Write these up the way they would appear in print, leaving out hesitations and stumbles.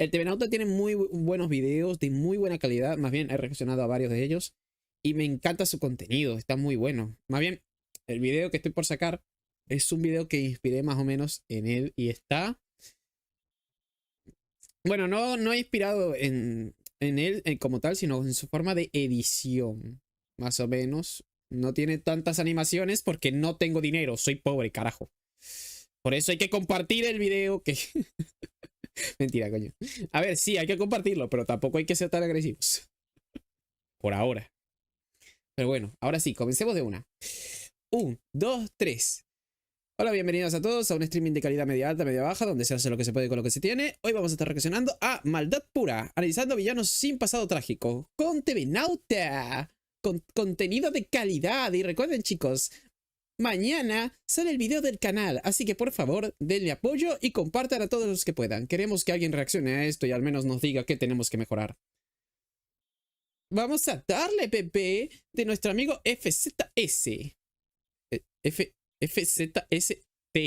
El TV Nauta tiene muy buenos videos de muy buena calidad. Más bien, he reaccionado a varios de ellos. Y me encanta su contenido. Está muy bueno. Más bien, el video que estoy por sacar es un video que inspiré más o menos en él. Y está... Bueno, no he inspirado en él como tal, sino en su forma de edición. Más o menos. No tiene tantas animaciones porque no tengo dinero. Soy pobre, carajo. Por eso hay que compartir el video que... Mentira, coño. A ver, sí, hay que compartirlo, pero tampoco hay que ser tan agresivos. Por ahora. Pero bueno, ahora sí, comencemos de una. 1, 2, 3. Hola, bienvenidos a todos a un streaming de calidad media alta, media baja, donde se hace lo que se puede con lo que se tiene. Hoy vamos a estar reaccionando a Maldad Pura, analizando villanos sin pasado trágico, con TV Nauta, con contenido de calidad. Y recuerden, chicos, mañana sale el video del canal, así que por favor denle apoyo y compartan a todos los que puedan. Queremos que alguien reaccione a esto y al menos nos diga qué tenemos que mejorar. Vamos a darle, Pepe, de nuestro amigo FZS. FZST.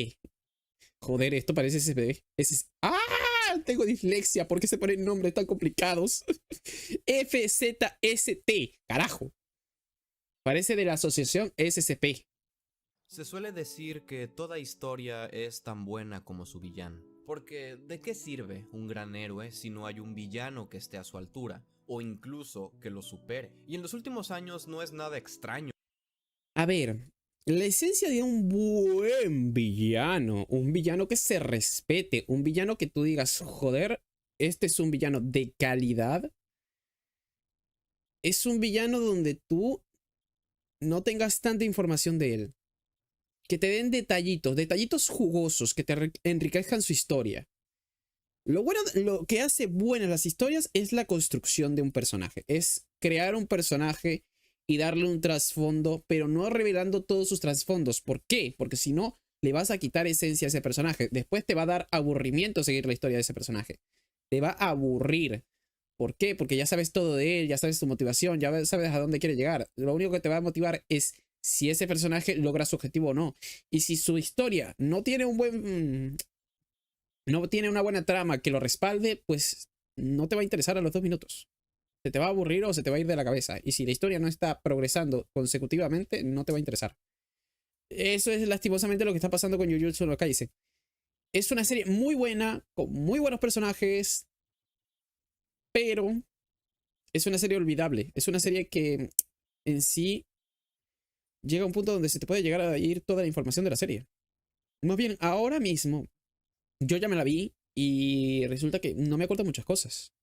Joder, esto parece SB. ¡Ah! Tengo dislexia. ¿Por qué se ponen nombres tan complicados? FZST. Carajo. Parece de la asociación SCP. Se suele decir que toda historia es tan buena como su villano. Porque ¿de qué sirve un gran héroe si no hay un villano que esté a su altura? O incluso que lo supere. Y en los últimos años no es nada extraño. A ver, la esencia de un buen villano, un villano que se respete, un villano que tú digas, joder, este es un villano de calidad, es un villano donde tú no tengas tanta información de él. Que te den detallitos jugosos, que te enriquezcan su historia. Lo que hace buenas las historias es la construcción de un personaje. Es crear un personaje y darle un trasfondo, pero no revelando todos sus trasfondos. ¿Por qué? Porque si no, le vas a quitar esencia a ese personaje. Después te va a dar aburrimiento seguir la historia de ese personaje. Te va a aburrir. ¿Por qué? Porque ya sabes todo de él, ya sabes su motivación, ya sabes a dónde quiere llegar. Lo único que te va a motivar es si ese personaje logra su objetivo o no. Y si su historia no tiene no tiene una buena trama que lo respalde, pues no te va a interesar a los 2 minutos. Se te va a aburrir o se te va a ir de la cabeza. Y si la historia no está progresando consecutivamente, no te va a interesar. Eso es lastimosamente lo que está pasando con Jujutsu no Kaisen. Es una serie muy buena, con muy buenos personajes, pero es una serie olvidable. Es una serie que en sí llega a un punto donde se te puede llegar a ir toda la información de la serie. Más bien, ahora mismo, yo ya me la vi y resulta que no me acuerdo muchas cosas.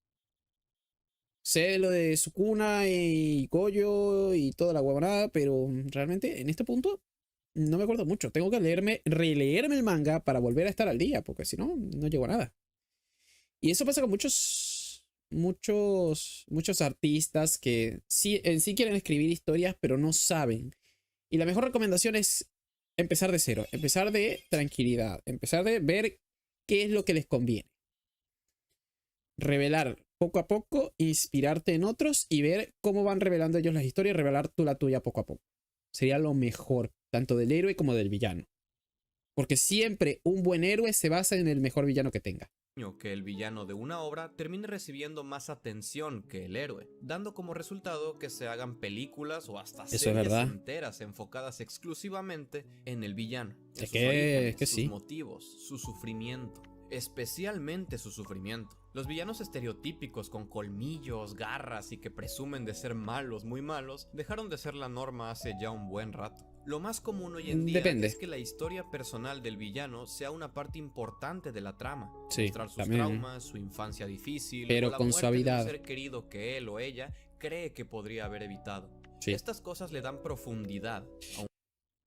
Sé lo de Sukuna y Goyo y toda la huevonada, pero realmente en este punto no me acuerdo mucho. Tengo que releerme el manga para volver a estar al día, porque si no, no llego a nada. Y eso pasa con muchos artistas que sí, en sí quieren escribir historias, pero no saben. Y la mejor recomendación es empezar de cero, empezar de tranquilidad, empezar de ver qué es lo que les conviene. Revelar poco a poco, inspirarte en otros y ver cómo van revelando ellos las historias y revelar tú la tuya poco a poco. Sería lo mejor, tanto del héroe como del villano. Porque siempre un buen héroe se basa en el mejor villano que tenga. Que el villano de una obra termine recibiendo más atención que el héroe, dando como resultado que se hagan películas o hasta Eso es series verdad. enteras enfocadas exclusivamente en el villano, en Es sus que orígenes, sus sí. motivos, su sufrimiento, especialmente su sufrimiento. Los villanos estereotípicos con colmillos, garras y que presumen de ser malos, muy malos, dejaron de ser la norma hace ya un buen rato. Lo más común hoy en día Depende. es que la historia personal del villano sea una parte importante de la trama. Sí, Mostrar sus también. traumas, su infancia difícil, Pero o la con muerte de un suavidad. ser querido que él o ella cree que podría haber evitado. Sí. Estas cosas le dan profundidad a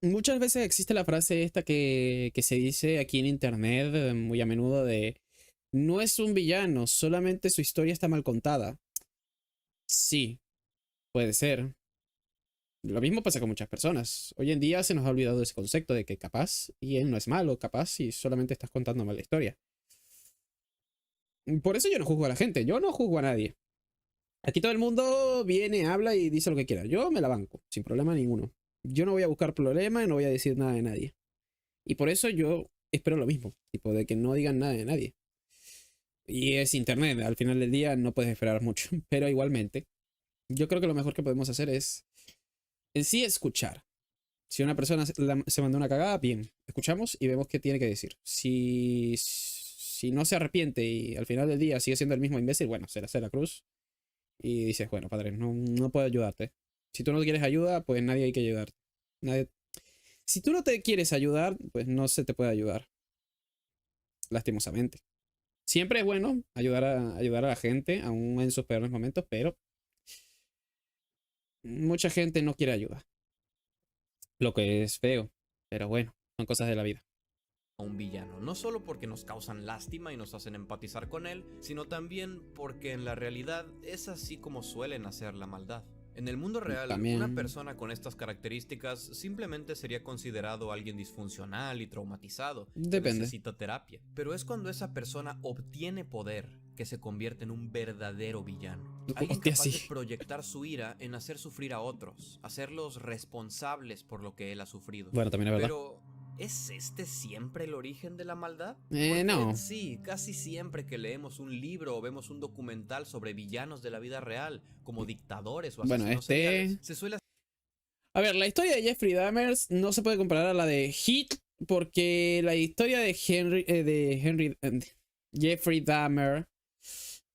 Muchas veces existe la frase esta que se dice aquí en internet muy a menudo de no es un villano, solamente su historia está mal contada. Sí, puede ser. Lo mismo pasa con muchas personas. Hoy en día se nos ha olvidado ese concepto de que capaz y él no es malo, capaz y solamente estás contando mal la historia. Por eso yo no juzgo a la gente, yo no juzgo a nadie. Aquí todo el mundo viene, habla y dice lo que quiera. Yo me la banco, sin problema ninguno. Yo no voy a buscar problema y no voy a decir nada de nadie. Y por eso yo espero lo mismo, tipo de que no digan nada de nadie. Y es internet, al final del día no puedes esperar mucho. Pero igualmente, yo creo que lo mejor que podemos hacer es en sí escuchar. Si una persona se mandó una cagada, bien, escuchamos y vemos qué tiene que decir. Si no se arrepiente y al final del día sigue siendo el mismo imbécil, bueno, se le hace la cruz y dices, bueno, padre, no puedo ayudarte. Si tú no quieres ayuda, pues nadie hay que ayudarte. Nadie... Si tú no te quieres ayudar, pues no se te puede ayudar, lastimosamente. Siempre es bueno ayudar a la gente, aún en sus peores momentos, pero mucha gente no quiere ayuda. Lo que es feo, pero bueno, son cosas de la vida. A un villano, no solo porque nos causan lástima y nos hacen empatizar con él, sino también porque en la realidad es así como suelen hacer la maldad. En el mundo real, una También persona con estas características simplemente sería considerado alguien disfuncional y traumatizado que depende. necesita terapia. Pero es cuando esa persona obtiene poder que se convierte en un verdadero villano. Alguien Hostia, capaz sí. de proyectar su ira en hacer sufrir a otros, hacerlos responsables por lo que él ha sufrido. Bueno, también es verdad. Pero ¿es este siempre el origen de la maldad? Porque No. sí, casi siempre que leemos un libro o vemos un documental sobre villanos de la vida real, como dictadores o Bueno, asesinos seriales, se suele A ver, la historia de Jeffrey Dahmer no se puede comparar a la de Heat porque la historia de Jeffrey Dahmer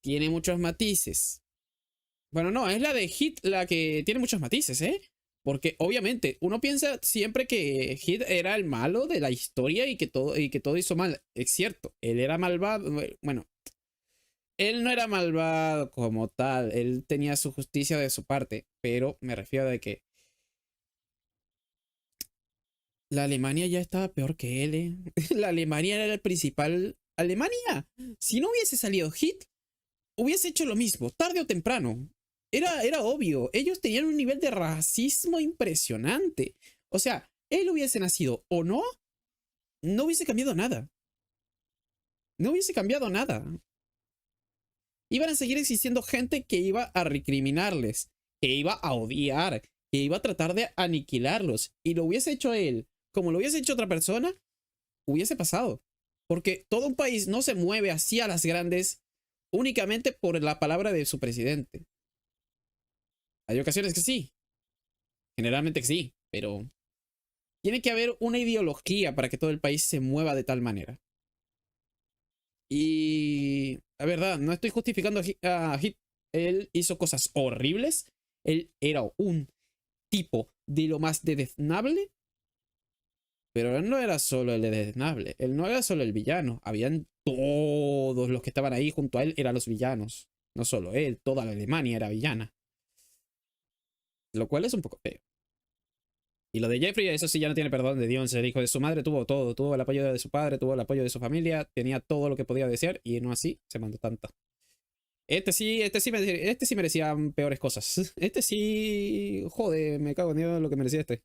tiene muchos matices. Bueno, no, es la de Heat la que tiene muchos matices, ¿eh? Porque obviamente uno piensa siempre que Heat era el malo de la historia y que todo hizo mal. Es cierto, él era malvado. Bueno, él no era malvado como tal, él tenía su justicia de su parte, pero me refiero a que la Alemania ya estaba peor que él, ¿eh? La Alemania era el principal. Alemania, si no hubiese salido Hit, hubiese hecho lo mismo, tarde o temprano. Era obvio, ellos tenían un nivel de racismo impresionante. O sea, él hubiese nacido o no, no hubiese cambiado nada. No hubiese cambiado nada. Iban a seguir existiendo gente que iba a recriminarles, que iba a odiar, que iba a tratar de aniquilarlos. Y lo hubiese hecho él, como lo hubiese hecho otra persona, hubiese pasado. Porque todo un país no se mueve así a las grandes únicamente por la palabra de su presidente. Hay ocasiones que sí, generalmente que sí, pero tiene que haber una ideología para que todo el país se mueva de tal manera. Y la verdad, no estoy justificando a Hit. Él hizo cosas horribles. Él era un tipo de lo más deleznable. Pero él no era solo el deleznable. Él no era solo el villano. Habían todos los que estaban ahí junto a él eran los villanos. No solo él, toda la Alemania era villana. Lo cual es un poco feo. Y lo de Jeffrey, eso sí ya no tiene perdón de Dios. El hijo de su madre tuvo todo. Tuvo el apoyo de su padre, tuvo el apoyo de su familia. Tenía todo lo que podía desear. Y no así, se mandó tanto. Este sí merecía peores cosas. Este sí. Joder, me cago en Dios lo que merecía este.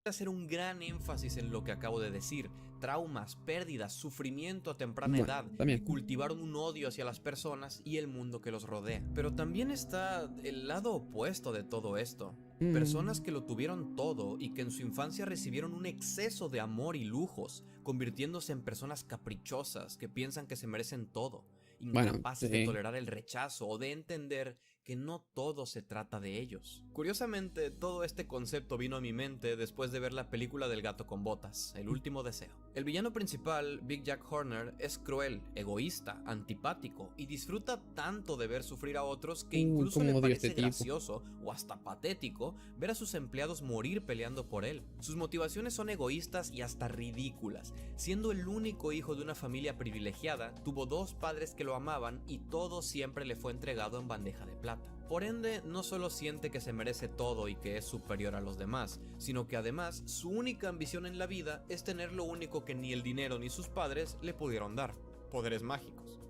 hacer un gran énfasis en lo que acabo de decir: traumas, pérdidas, sufrimiento a temprana Bueno, edad, y también. cultivaron un odio hacia las personas y el mundo que los rodea. Pero también está el lado opuesto de todo esto. Personas que lo tuvieron todo y que en su infancia recibieron un exceso de amor y lujos, convirtiéndose en personas caprichosas que piensan que se merecen todo, Bueno, incapaces de tolerar el rechazo o de entender que no todo se trata de ellos. Curiosamente, todo este concepto vino a mi mente después de ver la película del gato con botas, El último deseo. El villano principal, Big Jack Horner, es cruel, egoísta, antipático y disfruta tanto de ver sufrir a otros que incluso le cómo odio a este parece tipo. gracioso o hasta patético ver a sus empleados morir peleando por él. Sus motivaciones son egoístas y hasta ridículas. Siendo el único hijo de una familia privilegiada, tuvo dos padres que lo amaban y todo siempre le fue entregado en bandeja de plata. Por ende, no solo siente que se merece todo y que es superior a los demás, sino que además su única ambición en la vida es tener lo único que ni el dinero ni sus padres le pudieron dar: poderes mágicos.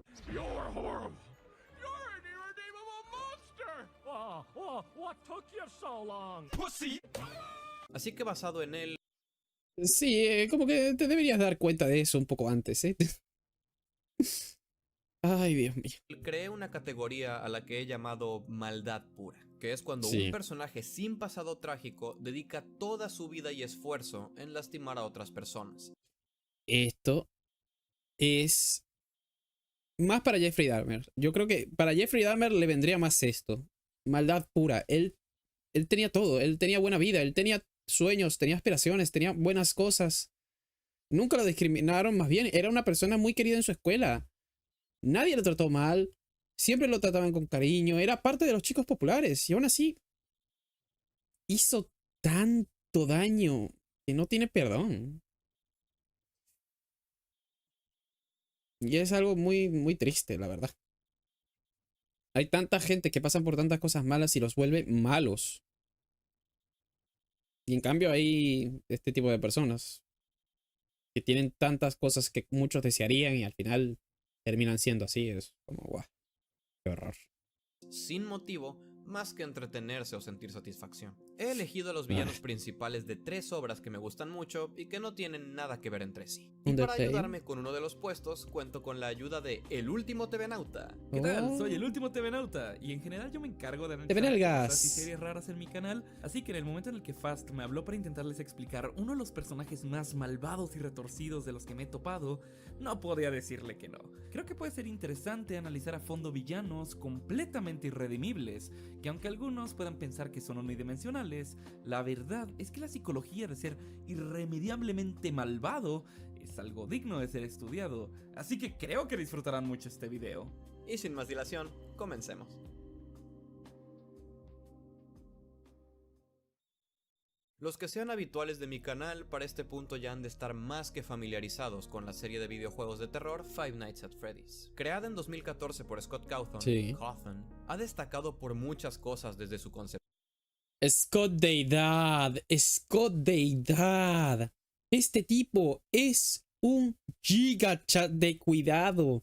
Así que basado en él, Sí, como que te deberías dar cuenta de eso un poco antes, ¿eh? Ay, Dios mío. creé una categoría a la que he llamado maldad pura, que es cuando un Sí, personaje sin pasado trágico dedica toda su vida y esfuerzo en lastimar a otras personas. esto es más para Jeffrey Dahmer. Yo creo que para Jeffrey Dahmer le vendría más esto. Maldad pura. Él tenía todo. Él tenía buena vida. Él tenía sueños, tenía aspiraciones, tenía buenas cosas. Nunca lo discriminaron, más bien. Era una persona muy querida en su escuela. Nadie lo trató mal. Siempre lo trataban con cariño. Era parte de los chicos populares. Y aún así, hizo tanto daño que no tiene perdón. Y es algo muy, muy triste, la verdad. Hay tanta gente que pasan por tantas cosas malas y los vuelve malos. Y en cambio hay este tipo de personas que tienen tantas cosas que muchos desearían y al final terminan siendo así. Es como, guau, qué horror. Sin motivo, más que entretenerse o sentir satisfacción. He elegido a los villanos principales de 3 obras que me gustan mucho y que no tienen nada que ver entre sí. Y para ayudarme con uno de los puestos, cuento con la ayuda de El Último TV-Nauta. ¿Qué tal? Soy El Último TV-Nauta y en general yo me encargo de analizar cosas y series raras en mi canal, así que en el momento en el que Fast me habló para intentarles explicar uno de los personajes más malvados y retorcidos de los que me he topado, no podía decirle que no. Creo que puede ser interesante analizar a fondo villanos completamente irredimibles, que aunque algunos puedan pensar que son unidimensionales, la verdad es que la psicología de ser irremediablemente malvado es algo digno de ser estudiado, así que creo que disfrutarán mucho este video. Y sin más dilación, comencemos. Los que sean habituales de mi canal para este punto ya han de estar más que familiarizados con la serie de videojuegos de terror Five Nights at Freddy's. Creada en 2014 por Scott Cawthon, ha destacado por muchas cosas desde su concepción. Scott Deidad. Este tipo es un gigachat de cuidado.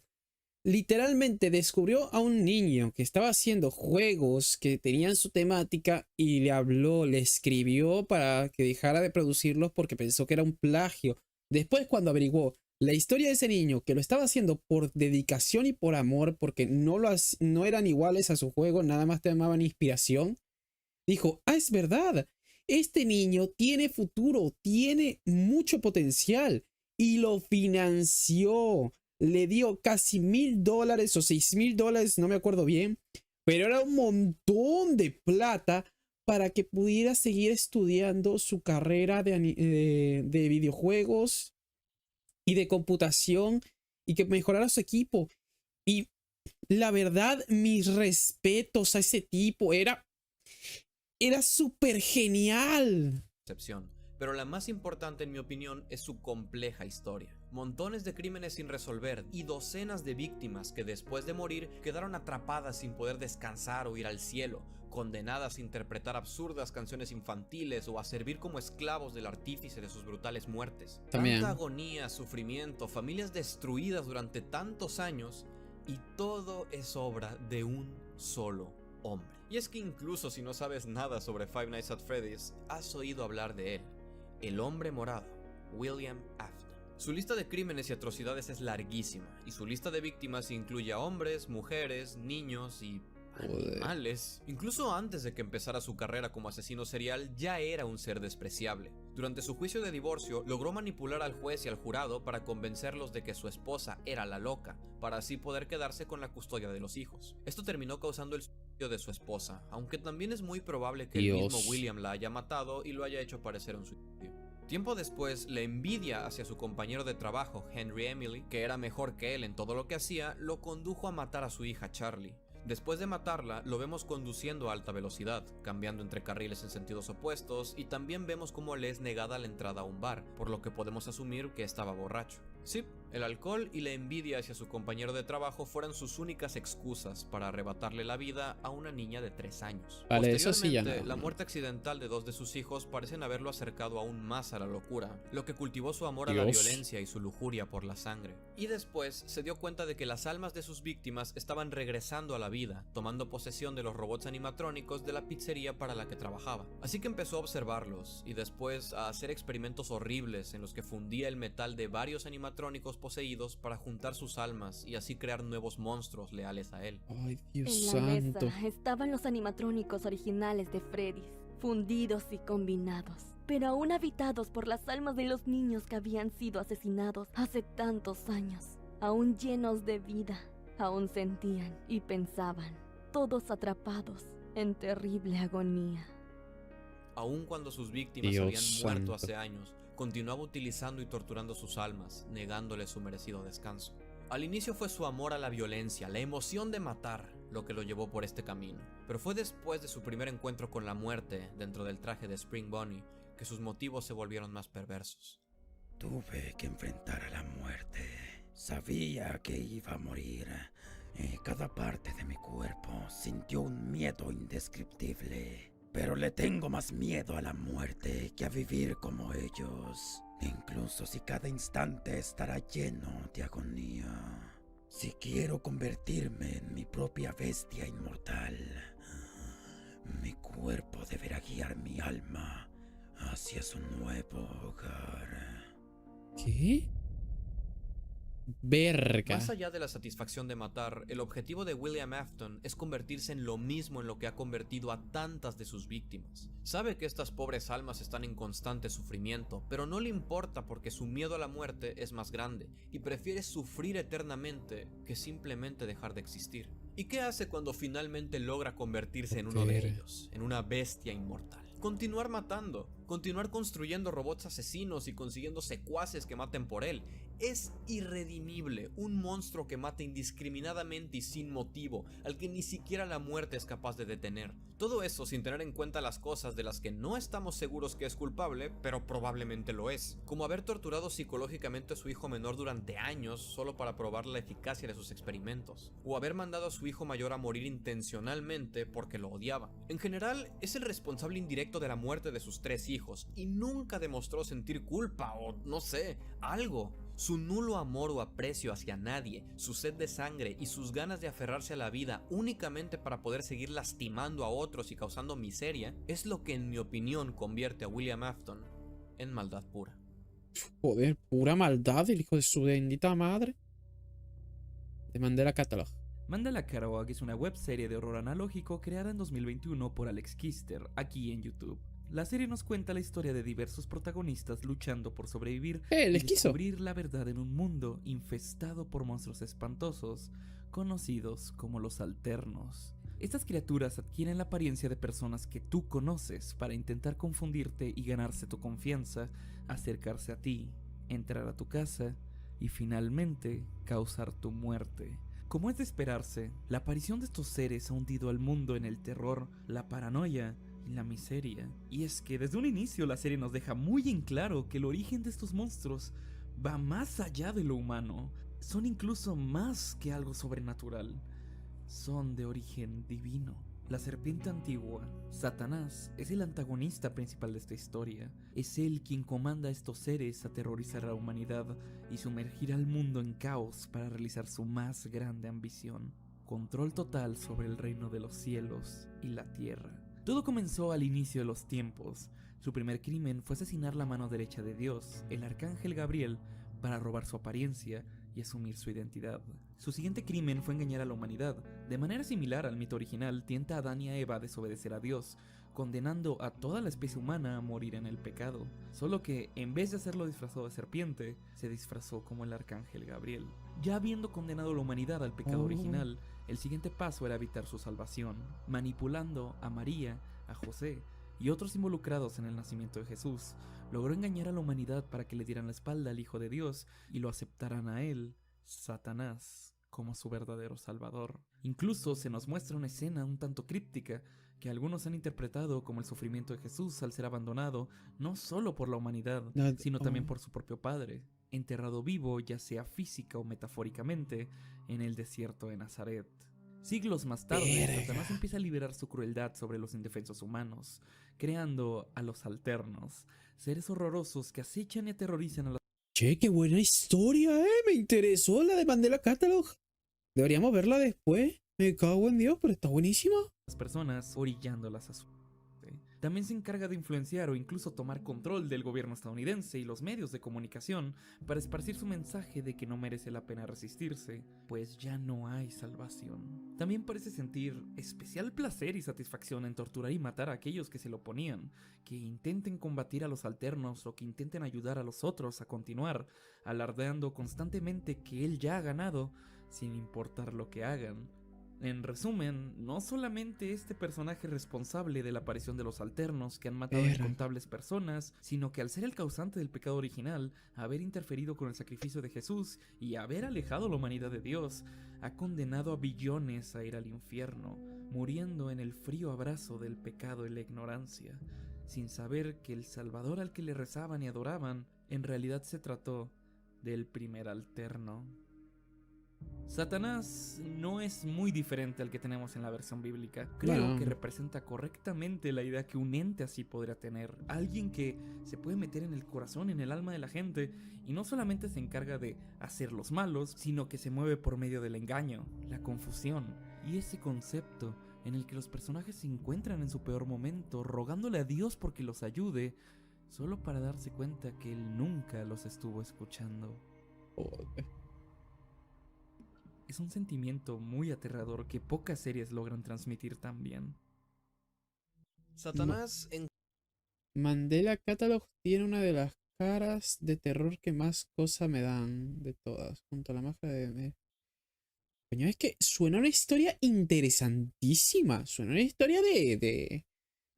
Literalmente descubrió a un niño que estaba haciendo juegos que tenían su temática y le habló, le escribió para que dejara de producirlos porque pensó que era un plagio. Después, cuando averiguó la historia de ese niño que lo estaba haciendo por dedicación y por amor, porque no eran iguales a su juego, nada más te llamaban inspiración, dijo, es verdad, este niño tiene futuro, tiene mucho potencial, y lo financió. Le dio casi $1,000 o $6,000, no me acuerdo bien, pero era un montón de plata para que pudiera seguir estudiando su carrera de videojuegos y de computación y que mejorara su equipo. Y la verdad, mis respetos a ese tipo, era súper genial. Pero la más importante en mi opinión es su compleja historia. Montones de crímenes sin resolver y docenas de víctimas que después de morir quedaron atrapadas sin poder descansar o ir al cielo, condenadas a interpretar absurdas canciones infantiles o a servir como esclavos del artífice de sus brutales muertes. Tanta agonía, sufrimiento, familias destruidas durante tantos años y todo es obra de un solo hombre. Y es que incluso si no sabes nada sobre Five Nights at Freddy's, has oído hablar de él. El hombre morado, William Afton. Su lista de crímenes y atrocidades es larguísima, y su lista de víctimas incluye a hombres, mujeres, niños y animales. Incluso antes de que empezara su carrera como asesino serial, ya era un ser despreciable. Durante su juicio de divorcio, logró manipular al juez y al jurado para convencerlos de que su esposa era la loca, para así poder quedarse con la custodia de los hijos. Esto terminó causando el suicidio de su esposa, aunque también es muy probable que el mismo William la haya matado y lo haya hecho parecer un suicidio. Tiempo después, la envidia hacia su compañero de trabajo, Henry Emily, que era mejor que él en todo lo que hacía, lo condujo a matar a su hija Charlie. Después de matarla, lo vemos conduciendo a alta velocidad, cambiando entre carriles en sentidos opuestos, y también vemos cómo le es negada la entrada a un bar, por lo que podemos asumir que estaba borracho. Sí, el alcohol y la envidia hacia su compañero de trabajo fueron sus únicas excusas para arrebatarle la vida a una niña de 3 años. Vale, eso sí ya no. La muerte accidental de 2 de sus hijos parecen haberlo acercado aún más a la locura, lo que cultivó su amor a la violencia y su lujuria por la sangre. Y después se dio cuenta de que las almas de sus víctimas estaban regresando a la vida, tomando posesión de los robots animatrónicos de la pizzería para la que trabajaba. Así que empezó a observarlos y después a hacer experimentos horribles en los que fundía el metal de varios animatrónicos poseídos para juntar sus almas y así crear nuevos monstruos leales a él. Ay, Dios santo. En la mesa estaban los animatrónicos originales de Freddy's, fundidos y combinados, pero aún habitados por las almas de los niños que habían sido asesinados hace tantos años, aún llenos de vida. Aún sentían y pensaban, todos atrapados en terrible agonía. Aun cuando sus víctimas Dios habían muerto santo. hace años, continuaba utilizando y torturando sus almas, negándoles su merecido descanso. Al inicio fue su amor a la violencia, la emoción de matar, lo que lo llevó por este camino. Pero fue después de su primer encuentro con la muerte, dentro del traje de Spring Bonnie, que sus motivos se volvieron más perversos. Tuve que enfrentar a la muerte. Sabía que iba a morir. Cada parte de mi cuerpo sintió un miedo indescriptible. Pero le tengo más miedo a la muerte que a vivir como ellos. Incluso si cada instante estará lleno de agonía. Si quiero convertirme en mi propia bestia inmortal, mi cuerpo deberá guiar mi alma hacia su nuevo hogar. ¿Qué? Verga. Más allá de la satisfacción de matar, el objetivo de William Afton es convertirse en lo mismo en lo que ha convertido a tantas de sus víctimas. Sabe que estas pobres almas están en constante sufrimiento, pero no le importa porque su miedo a la muerte es más grande y prefiere sufrir eternamente que simplemente dejar de existir. ¿Y qué hace cuando finalmente logra convertirse en uno de ellos, en una bestia inmortal? Continuar matando, continuar construyendo robots asesinos y consiguiendo secuaces que maten por él. Es irredimible, un monstruo que mata indiscriminadamente y sin motivo, al que ni siquiera la muerte es capaz de detener. Todo eso sin tener en cuenta las cosas de las que no estamos seguros que es culpable, pero probablemente lo es. Como haber torturado psicológicamente a su hijo menor durante años solo para probar la eficacia de sus experimentos. O haber mandado a su hijo mayor a morir intencionalmente porque lo odiaba. En general, es el responsable indirecto de la muerte de sus 3 hijos y nunca demostró sentir culpa o, no sé, algo. Su nulo amor o aprecio hacia nadie, su sed de sangre y sus ganas de aferrarse a la vida únicamente para poder seguir lastimando a otros y causando miseria, es lo que en mi opinión convierte a William Afton en maldad pura. Joder, pura maldad, el hijo de su bendita madre. De Mandela Catalog. Mandela Catalog es una webserie de horror analógico creada en 2021 por Alex Kister, aquí en YouTube. La serie nos cuenta la historia de diversos protagonistas luchando por sobrevivir y les quiso descubrir la verdad en un mundo infestado por monstruos espantosos, conocidos como los Alternos. Estas criaturas adquieren la apariencia de personas que tú conoces para intentar confundirte y ganarse tu confianza, acercarse a ti, entrar a tu casa y finalmente causar tu muerte. Como es de esperarse, la aparición de estos seres ha hundido al mundo en el terror, la paranoia y la miseria. Y es que desde un inicio la serie nos deja muy en claro que el origen de estos monstruos va más allá de lo humano. Son incluso más que algo sobrenatural. Son de origen divino. La serpiente antigua, Satanás, es el antagonista principal de esta historia. Es él quien comanda a estos seres a aterrorizar a la humanidad y sumergir al mundo en caos para realizar su más grande ambición: control total sobre el reino de los cielos y la tierra. Todo comenzó al inicio de los tiempos. Su primer crimen fue asesinar la mano derecha de Dios, el arcángel Gabriel, para robar su apariencia y asumir su identidad. Su siguiente crimen fue engañar a la humanidad. De manera similar al mito original, tienta a Adán y a Eva a desobedecer a Dios, condenando a toda la especie humana a morir en el pecado. Solo que, en vez de hacerlo disfrazado de serpiente, se disfrazó como el arcángel Gabriel. Ya habiendo condenado a la humanidad al pecado original, el siguiente paso era evitar su salvación, manipulando a María, a José y otros involucrados en el nacimiento de Jesús. Logró engañar a la humanidad para que le dieran la espalda al Hijo de Dios y lo aceptaran a él, Satanás, como su verdadero salvador. Incluso se nos muestra una escena un tanto críptica que algunos han interpretado como el sufrimiento de Jesús al ser abandonado no solo por la humanidad, sino también por su propio padre, enterrado vivo, ya sea física o metafóricamente, en el desierto de Nazaret. Siglos más tarde, Satanás empieza a liberar su crueldad sobre los indefensos humanos, creando a los Alternos, seres horrorosos que acechan y aterrorizan a las... Che, qué buena historia, me interesó la de Mandela Catalog. Deberíamos verla después. Me cago en Dios, pero está buenísima. personas, orillándolas a su... También se encarga de influenciar o incluso tomar control del gobierno estadounidense y los medios de comunicación para esparcir su mensaje de que no merece la pena resistirse, pues ya no hay salvación. También parece sentir especial placer y satisfacción en torturar y matar a aquellos que se le oponían, que intenten combatir a los alternos o que intenten ayudar a los otros a continuar, alardeando constantemente que él ya ha ganado, sin importar lo que hagan. En resumen, no solamente este personaje es responsable de la aparición de los alternos que han matado a incontables personas, sino que al ser el causante del pecado original, haber interferido con el sacrificio de Jesús y haber alejado a la humanidad de Dios, ha condenado a billones a ir al infierno, muriendo en el frío abrazo del pecado y la ignorancia, sin saber que el Salvador al que le rezaban y adoraban, en realidad se trató del primer alterno. Satanás no es muy diferente al que tenemos en la versión bíblica. Creo que representa correctamente la idea que un ente así podría tener. Alguien que se puede meter en el corazón, en el alma de la gente, y no solamente se encarga de hacer los malos, sino que se mueve por medio del engaño, la confusión y ese concepto en el que los personajes se encuentran en su peor momento, rogándole a Dios porque los ayude, solo para darse cuenta que Él nunca los estuvo escuchando. Es un sentimiento muy aterrador que pocas series logran transmitir tan bien. Satanás en Mandela Catalog tiene una de las caras de terror que más cosa me dan de todas, junto a la máscara de... Coño, es que suena una historia interesantísima. Suena una historia de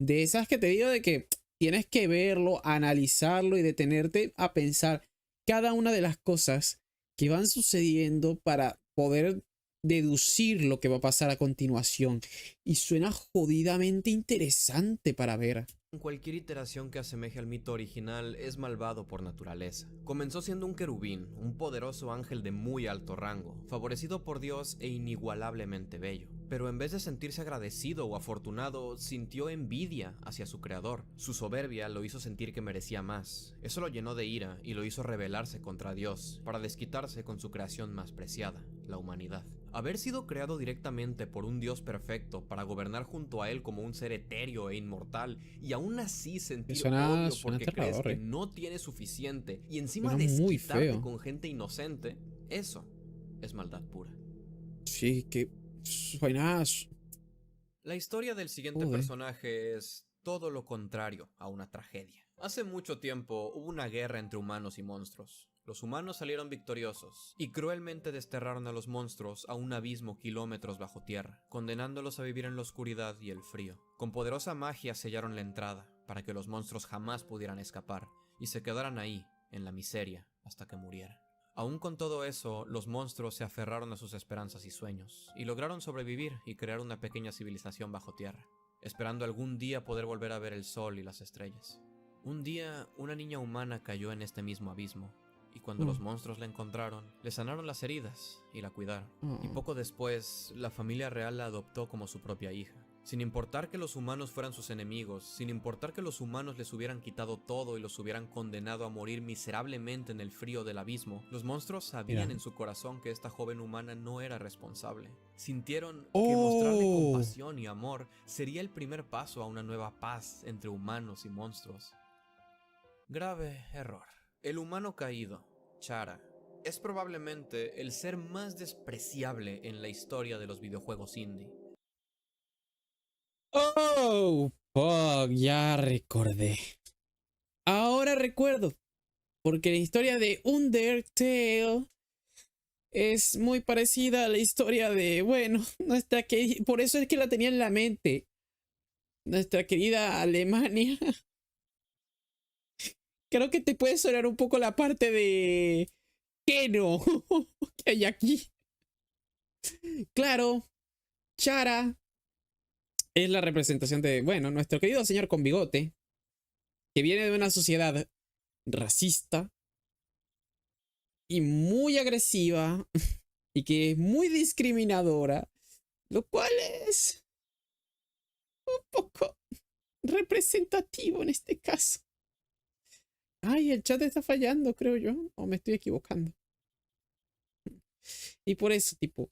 esas que te digo de que tienes que verlo, analizarlo y detenerte a pensar cada una de las cosas que van sucediendo para poder deducir lo que va a pasar a continuación. Y suena jodidamente interesante para ver. cualquier iteración que asemeje al mito original es malvado por naturaleza. Comenzó siendo un querubín, un poderoso ángel de muy alto rango, favorecido por Dios e inigualablemente bello. Pero en vez de sentirse agradecido o afortunado, sintió envidia hacia su creador. Su soberbia lo hizo sentir que merecía más. Eso lo llenó de ira y lo hizo rebelarse contra Dios, para desquitarse con su creación más preciada, la humanidad. Haber sido creado directamente por un Dios perfecto para gobernar junto a él como un ser etéreo e inmortal y aún así sentir odio porque crees que no tienes suficiente y encima desquitarte con gente inocente, eso es maldad pura. Sí, que suena... La historia del siguiente personaje es todo lo contrario a una tragedia. Hace mucho tiempo hubo una guerra entre humanos y monstruos. Los humanos salieron victoriosos y cruelmente desterraron a los monstruos a un abismo kilómetros bajo tierra, condenándolos a vivir en la oscuridad y el frío. Con poderosa magia sellaron la entrada para que los monstruos jamás pudieran escapar y se quedaran ahí, en la miseria, hasta que murieran. Aún con todo eso, los monstruos se aferraron a sus esperanzas y sueños, y lograron sobrevivir y crear una pequeña civilización bajo tierra, esperando algún día poder volver a ver el sol y las estrellas. Un día, una niña humana cayó en este mismo abismo, y cuando los monstruos la encontraron, le sanaron las heridas y la cuidaron. Y poco después, la familia real la adoptó como su propia hija. Sin importar que los humanos fueran sus enemigos, sin importar que los humanos les hubieran quitado todo y los hubieran condenado a morir miserablemente en el frío del abismo, los monstruos sabían en su corazón que esta joven humana no era responsable. Sintieron que mostrarle compasión y amor sería el primer paso a una nueva paz entre humanos y monstruos. Grave error. El humano caído, Chara, es probablemente el ser más despreciable en la historia de los videojuegos indie. Oh, fuck, ya recordé. Ahora recuerdo, porque la historia de Undertale es muy parecida a la historia de, bueno, por eso es que la tenía en la mente. Nuestra querida Alemania. Creo que te puede sonar un poco la parte de Keno que hay aquí. Claro, Chara es la representación de, bueno, nuestro querido señor con bigote, que viene de una sociedad racista y muy agresiva y que es muy discriminadora, lo cual es un poco representativo en este caso. Ay, el chat está fallando, creo yo. O me estoy equivocando. Y por eso, tipo...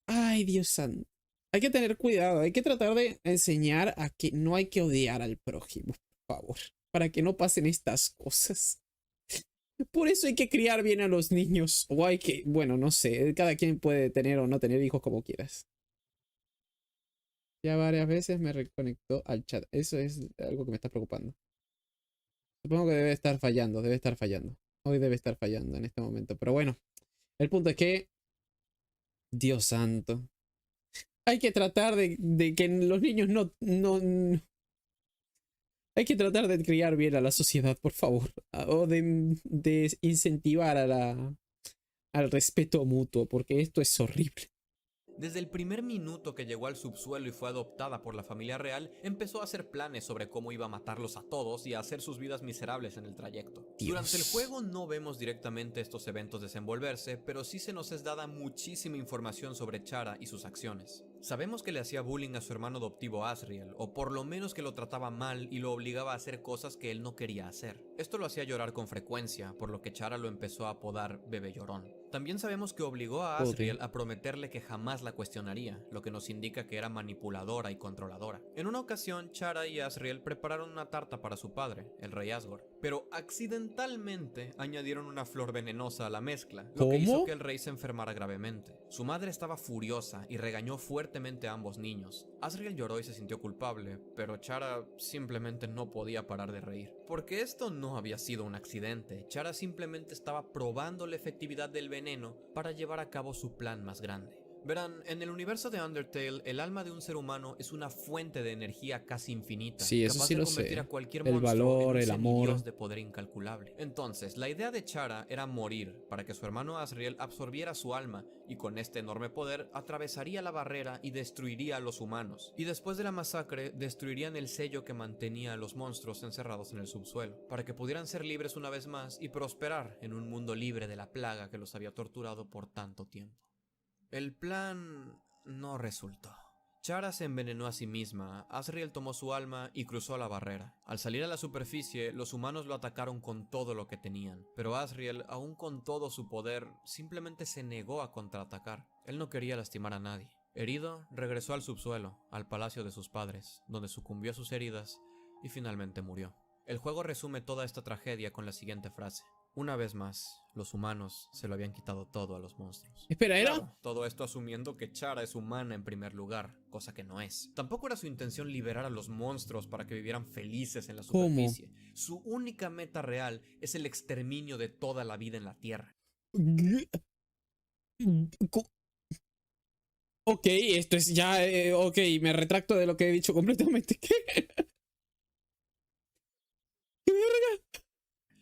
Ay, Dios santo. Hay que tener cuidado. Hay que tratar de enseñar a que no hay que odiar al prójimo, por favor. Para que no pasen estas cosas. Por eso hay que criar bien a los niños. O hay que... Bueno, no sé. Cada quien puede tener o no tener hijos como quieras. Ya varias veces me reconectó al chat. Eso es algo que me está preocupando. Supongo que debe estar fallando, Hoy debe estar fallando en este momento. Pero bueno, el punto es que Dios santo. Hay que tratar de que los niños no. Hay que tratar de criar bien a la sociedad, por favor. O de incentivar al respeto mutuo, porque esto es horrible. Desde el primer minuto que llegó al subsuelo y fue adoptada por la familia real, empezó a hacer planes sobre cómo iba a matarlos a todos y a hacer sus vidas miserables en el trayecto. Dios. Durante el juego no vemos directamente estos eventos desenvolverse, pero sí se nos es dada muchísima información sobre Chara y sus acciones. Sabemos que le hacía bullying a su hermano adoptivo Asriel, o por lo menos que lo trataba mal y lo obligaba a hacer cosas que él no quería hacer. Esto lo hacía llorar con frecuencia, por lo que Chara lo empezó a apodar Bebé Llorón. También sabemos que obligó a Asriel a prometerle que jamás la cuestionaría, lo que nos indica que era manipuladora y controladora. En una ocasión, Chara y Asriel prepararon una tarta para su padre, el rey Asgore, pero accidentalmente añadieron una flor venenosa a la mezcla, lo que hizo que el rey se enfermara gravemente. Su madre estaba furiosa y regañó fuertemente a ambos niños. Asriel lloró y se sintió culpable, pero Chara simplemente no podía parar de reír. Porque esto no había sido un accidente, Chara simplemente estaba probando la efectividad del veneno para llevar a cabo su plan más grande. Verán, en el universo de Undertale, el alma de un ser humano es una fuente de energía casi infinita, sí, eso capaz sí de lo convertir sé. a cualquier El monstruo valor, en un el amor. semidios de poder incalculable. Entonces, la idea de Chara era morir para que su hermano Asriel absorbiera su alma y con este enorme poder atravesaría la barrera y destruiría a los humanos. Y después de la masacre, destruirían el sello que mantenía a los monstruos encerrados en el subsuelo, para que pudieran ser libres una vez más y prosperar en un mundo libre de la plaga que los había torturado por tanto tiempo. El plan no resultó. Chara se envenenó a sí misma, Asriel tomó su alma y cruzó la barrera. Al salir a la superficie, los humanos lo atacaron con todo lo que tenían, pero Asriel, aún con todo su poder, simplemente se negó a contraatacar. Él no quería lastimar a nadie. Herido, regresó al subsuelo, al palacio de sus padres, donde sucumbió a sus heridas y finalmente murió. El juego resume toda esta tragedia con la siguiente frase: una vez más, los humanos se lo habían quitado todo a los monstruos. Espera, ¿era? Claro, todo esto asumiendo que Chara es humana en primer lugar, cosa que no es. Tampoco era su intención liberar a los monstruos para que vivieran felices en la superficie. ¿Cómo? Su única meta real es el exterminio de toda la vida en la Tierra. Ok, esto es ya... ok, me retracto de lo que he dicho completamente. ¿Qué? ¿Qué verga?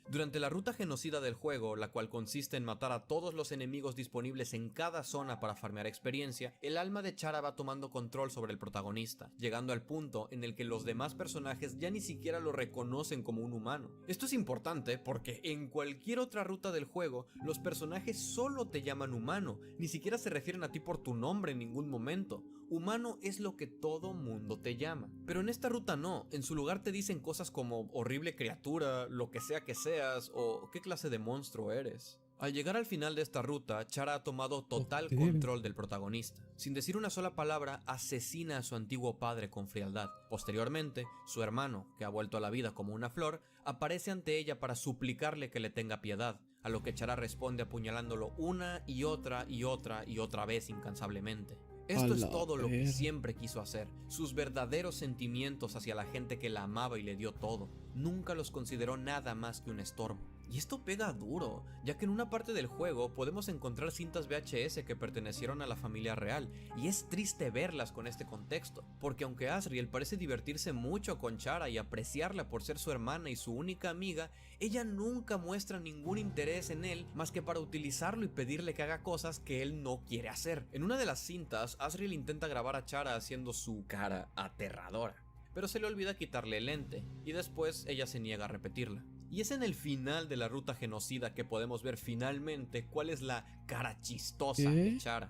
Durante la ruta genocida del juego, la cual consiste en matar a todos los enemigos disponibles en cada zona para farmear experiencia, el alma de Chara va tomando control sobre el protagonista, llegando al punto en el que los demás personajes ya ni siquiera lo reconocen como un humano. Esto es importante porque en cualquier otra ruta del juego, los personajes solo te llaman humano, ni siquiera se refieren a ti por tu nombre en ningún momento. Humano es lo que todo mundo te llama. Pero en esta ruta no, en su lugar te dicen cosas como horrible criatura, lo que sea que seas, o qué clase de monstruo eres. Al llegar al final de esta ruta, Chara ha tomado total control del protagonista. Sin decir una sola palabra, asesina a su antiguo padre con frialdad. Posteriormente, su hermano, que ha vuelto a la vida como una flor, aparece ante ella para suplicarle que le tenga piedad, a lo que Chara responde apuñalándolo una y otra y otra y otra vez incansablemente. Esto es todo lo que siempre quiso hacer. Sus verdaderos sentimientos hacia la gente que la amaba y le dio todo. Nunca los consideró nada más que un estorbo. Y esto pega duro, ya que en una parte del juego podemos encontrar cintas VHS que pertenecieron a la familia real, y es triste verlas con este contexto, porque aunque Asriel parece divertirse mucho con Chara y apreciarla por ser su hermana y su única amiga, ella nunca muestra ningún interés en él más que para utilizarlo y pedirle que haga cosas que él no quiere hacer. En una de las cintas, Asriel intenta grabar a Chara haciendo su cara aterradora, pero se le olvida quitarle el lente, y después ella se niega a repetirla. Y es en el final de la ruta genocida que podemos ver finalmente cuál es la cara chistosa de Chara.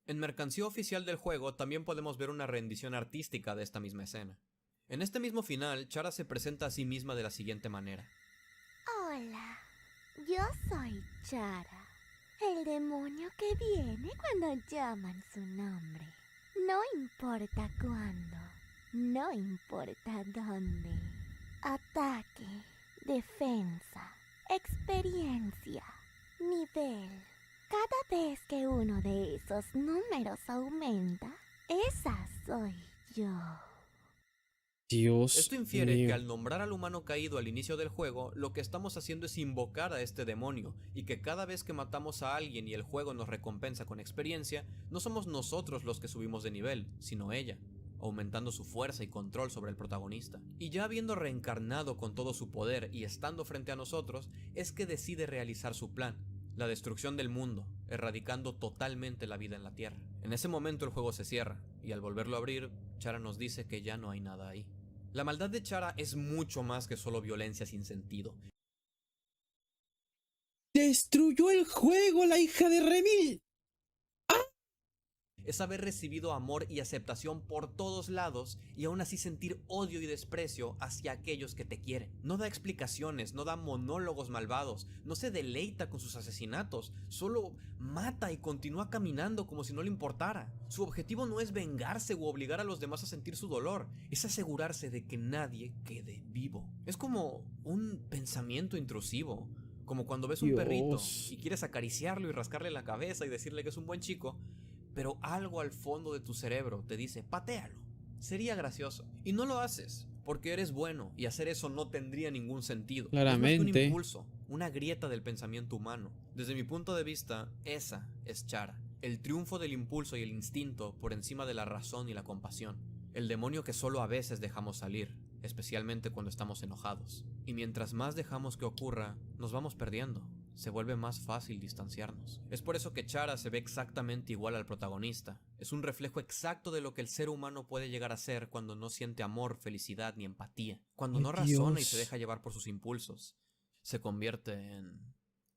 En mercancía oficial del juego también podemos ver una rendición artística de esta misma escena. En este mismo final, Chara se presenta a sí misma de la siguiente manera. Hola, yo soy Chara, el demonio que viene cuando llaman su nombre. No importa cuándo, no importa dónde. Ataque, defensa, experiencia, nivel. Cada vez que uno de esos números aumenta, esa soy yo. Dios Esto infiere mío. que al nombrar al humano caído al inicio del juego, lo que estamos haciendo es invocar a este demonio, y que cada vez que matamos a alguien y el juego nos recompensa con experiencia, no somos nosotros los que subimos de nivel, sino ella, aumentando su fuerza y control sobre el protagonista. Y ya habiendo reencarnado con todo su poder y estando frente a nosotros, es que decide realizar su plan, la destrucción del mundo, erradicando totalmente la vida en la Tierra. En ese momento el juego se cierra, y al volverlo a abrir, Chara nos dice que ya no hay nada ahí. La maldad de Chara es mucho más que solo violencia sin sentido. Destruyó el juego, la hija de Remil. Es haber recibido amor y aceptación por todos lados y aún así sentir odio y desprecio hacia aquellos que te quieren. No da explicaciones, no da monólogos malvados, no se deleita con sus asesinatos, solo mata y continúa caminando como si no le importara. Su objetivo no es vengarse u obligar a los demás a sentir su dolor, es asegurarse de que nadie quede vivo. Es como un pensamiento intrusivo. Como cuando ves un perrito y quieres acariciarlo y rascarle la cabeza y decirle que es un buen chico, pero algo al fondo de tu cerebro te dice, patéalo. Sería gracioso. Y no lo haces, porque eres bueno, y hacer eso no tendría ningún sentido. Claramente. Es más que un impulso, una grieta del pensamiento humano. Desde mi punto de vista, esa es Chara. El triunfo del impulso y el instinto por encima de la razón y la compasión. El demonio que solo a veces dejamos salir, especialmente cuando estamos enojados. Y mientras más dejamos que ocurra, nos vamos perdiendo. Se vuelve más fácil distanciarnos. Es por eso que Chara se ve exactamente igual al protagonista. Es un reflejo exacto de lo que el ser humano puede llegar a ser cuando no siente amor, felicidad ni empatía. Cuando no razona y se deja llevar por sus impulsos. Se convierte en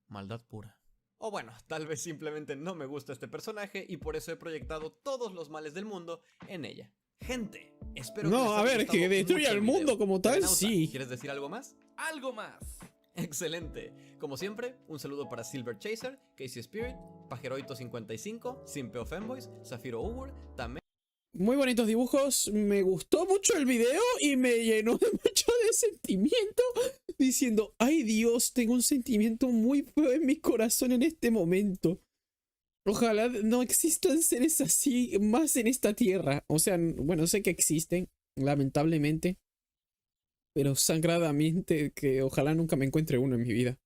maldad pura. O bueno, tal vez simplemente no me gusta este personaje y por eso he proyectado todos los males del mundo en ella. Gente, espero que les haya gustado que destruya mucho el mundo video. como tal, Renauta, sí. ¿quieres decir algo más? ¡Algo más! Excelente. Como siempre, un saludo para Silver Chaser, Casey Spirit, Pajeroito55, Simpeo Femboys, Zafiro Ugur, también. Muy bonitos dibujos, me gustó mucho el video y me llenó de mucho de sentimiento, diciendo, ay Dios, tengo un sentimiento muy feo en mi corazón en este momento. Ojalá no existan seres así más en esta tierra. O sea, bueno, sé que existen, lamentablemente, pero sangradamente que ojalá nunca me encuentre uno en mi vida.